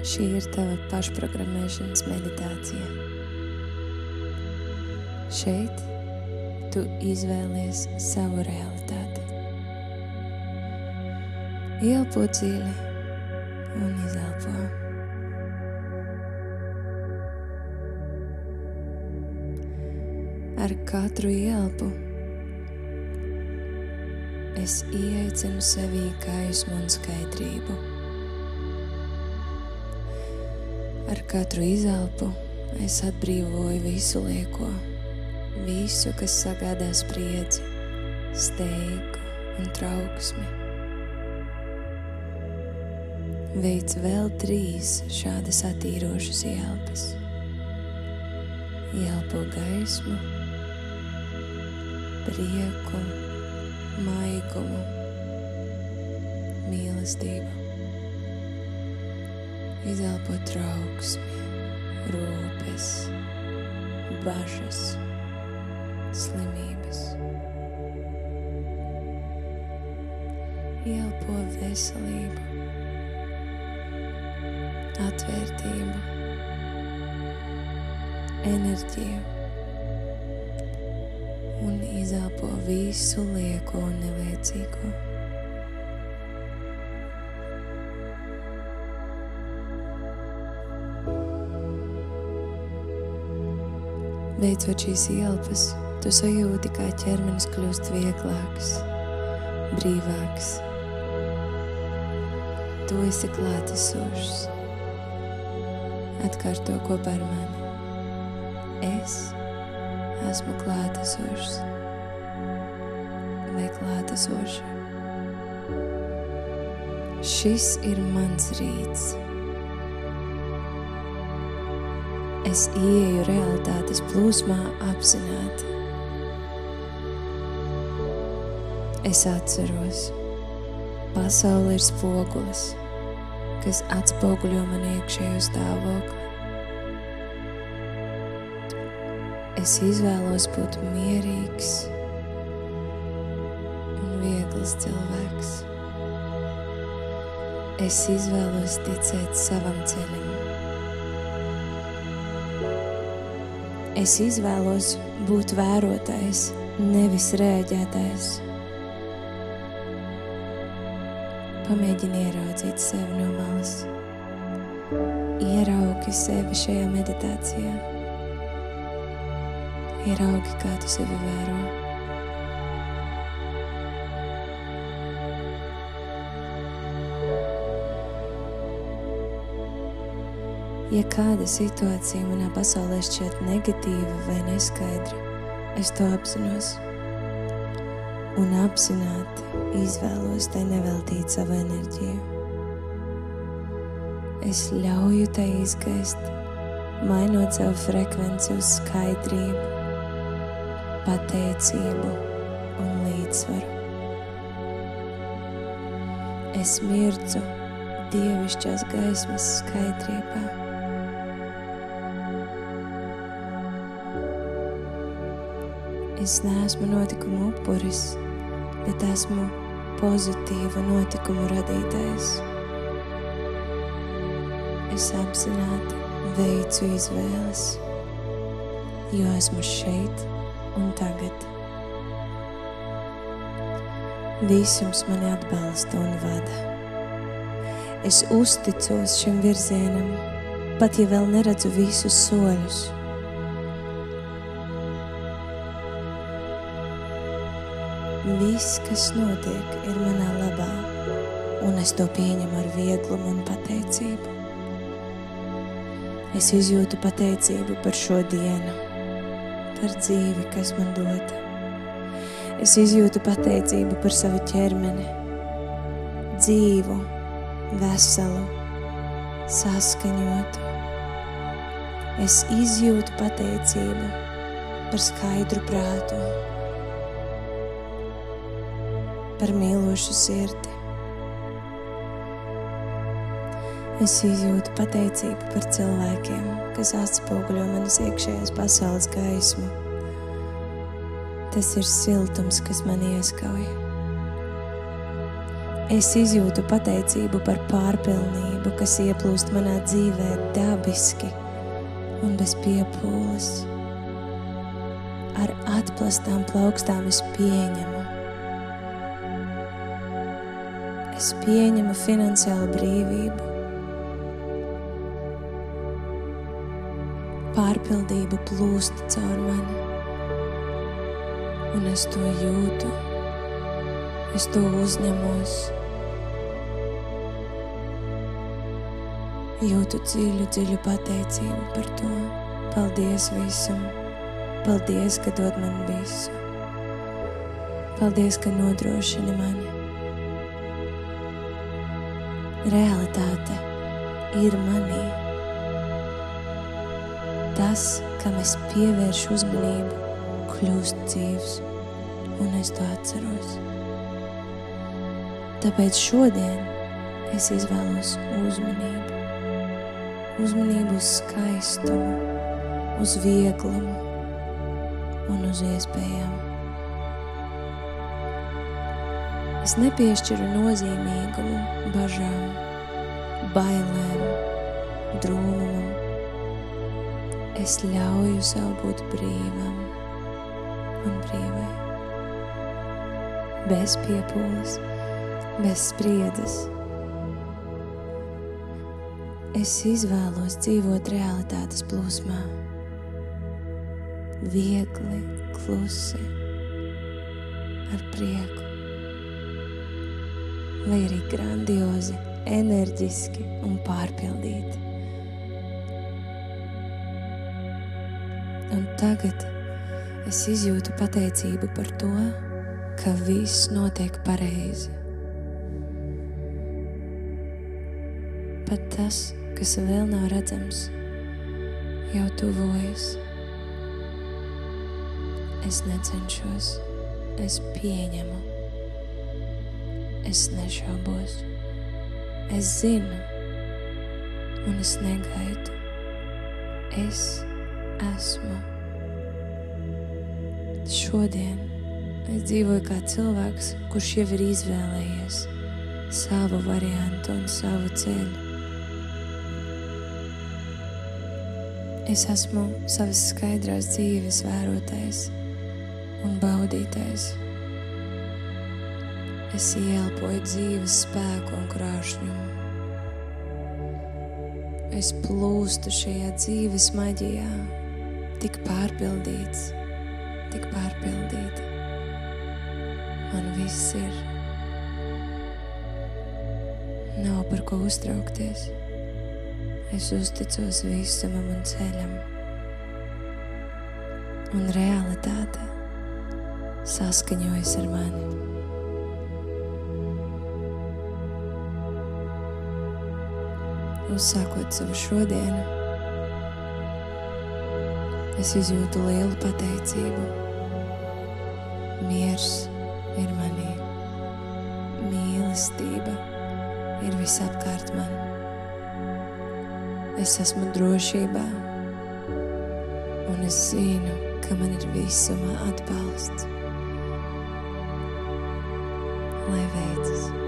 Šī ir tava pašprogrammēšanas meditācija. Šeit tu izvēlies savu realitāti. Ielpo dziļi un izelpo. Ar katru ielpu es ieaicinu sevī gaismu un skaidrību. Ar katru izelpu es atbrīvoju visu lieko, visu, kas sagādā spriedzi, steigu un trauksmi. Veic vēl 3 šādas attīrošas ielpas. Ielpo gaismu, prieku, maigumu, mīlestību. Izelpo trauksmi, rūpes, bažas, slimības. Ielpo veselību, atvērtību, enerģiju un izelpo visu lieko un nevajadzīgo. Veicot šīs ielpas, tu sajūti, kā ķermenis kļūst vieglāks, brīvāks. Tu esi klātesošs. Atkārto kopā ar mani. Es esmu klātesošs vai klātesoša. Šis ir mans rīts. Es ieeju realitātes plūsmā apzināti. Es atceros, pasaule ir spogulis, kas atspoguļo man iekšējo stāvokli. Es izvēlos būt mierīgs un viegls cilvēks. Es izvēlos ticēt savam ceļam. Es izvēlos būt vērotājs, nevis rēģētājs. Pamēģini ieraudzīt sevi no malas. Ieraugi sevi šajā meditācijā. Ieraugi, kā tu sevi vēro. Ja kāda situācija manā pasaulē šķiet negatīva vai neskaidra, es to apzinos un apzināti izvēlos tai neveltīt savu enerģiju. Es ļauju tai izgaist, mainot savu frekvenci uz skaidrību, pateicību un līdzsvaru. Es mirdzu dievišķās gaismas skaidrībā. Es neesmu notikumu upuris, bet esmu pozitīvu notikumu radītājs. Es apzināti veicu izvēles, jo esmu šeit un tagad. Visums mani atbalsta un vada. Es uzticos šim virzienam, pat ja vēl neredzu visus soļus. Viss, kas notiek, ir manā labā, un es to pieņemu ar vieglumu un pateicību. Es izjūtu pateicību par šo dienu, par dzīvi, kas man dota. Es izjūtu pateicību par savu ķermeni, dzīvu, veselu, saskaņotu. Es izjūtu pateicību par skaidru prātu, par mīlošu sirdi. Es izjūtu pateicību par cilvēkiem, kas atspoguļo manas iekšējās pasaules gaismu. Tas ir siltums, kas mani ieskauj. Es izjūtu pateicību par pārpilnību, kas ieplūst manā dzīvē dabiski un bez piepūles. Ar atplastām plaukstām es pieņemu. Es pieņemu finansiālu brīvību. Pārpildība plūst caur mani. Un es to jūtu. Es to uzņemos. Jūtu dziļu pateicību par to. Paldies visam. Paldies, ka dod man visu. Paldies, ka nodrošini mani. Realitāte ir manī. Tas, kam es pievēršu uzmanību, kļūst dzīvs, un es to atceros. Tāpēc šodien es izvēlos uzmanību. Uzmanību uz skaistumu, uz vieglumu un uz iespējām. Es nepiešķiru nozīmīgumu bažām, bailēm, drūmumam. Es ļauju sev būt brīvam un brīvai. Bez piepūles, bez spriedzes. Es izvēlos dzīvot realitātes plūsmā. Viegli, klusi, ar prieku. Vai arī grandiozi, enerģiski un pārpildīti. Un tagad es izjūtu pateicību par to, ka viss notiek pareizi. Pat tas, kas vēl nav redzams, jau tuvojas. Es necenšos, es pieņemu. Es nešaubos. Es zinu, un es negaidu. Es esmu. Šodien es dzīvoju kā cilvēks, kurš jau ir izvēlējies savu variantu un savu ceļu. Es esmu savas skaidrās dzīves vērotājs un baudītājs. Es ieelpoju dzīves spēku un krāšņumu. Es plūstu šajā dzīves maģijā, tik pārpildīts, tik pārpildīta. Man viss ir. Nav par ko uztraukties. Es uzticos visumam un ceļam. Un realitāte saskaņojas ar mani. Uzsākot savu šodienu, es izjūtu lielu pateicību. Miers ir manī. Mīlestība ir visapkārt man. Es esmu drošībā, un es zinu, ka man ir visumā atbalsts. Lai veicas!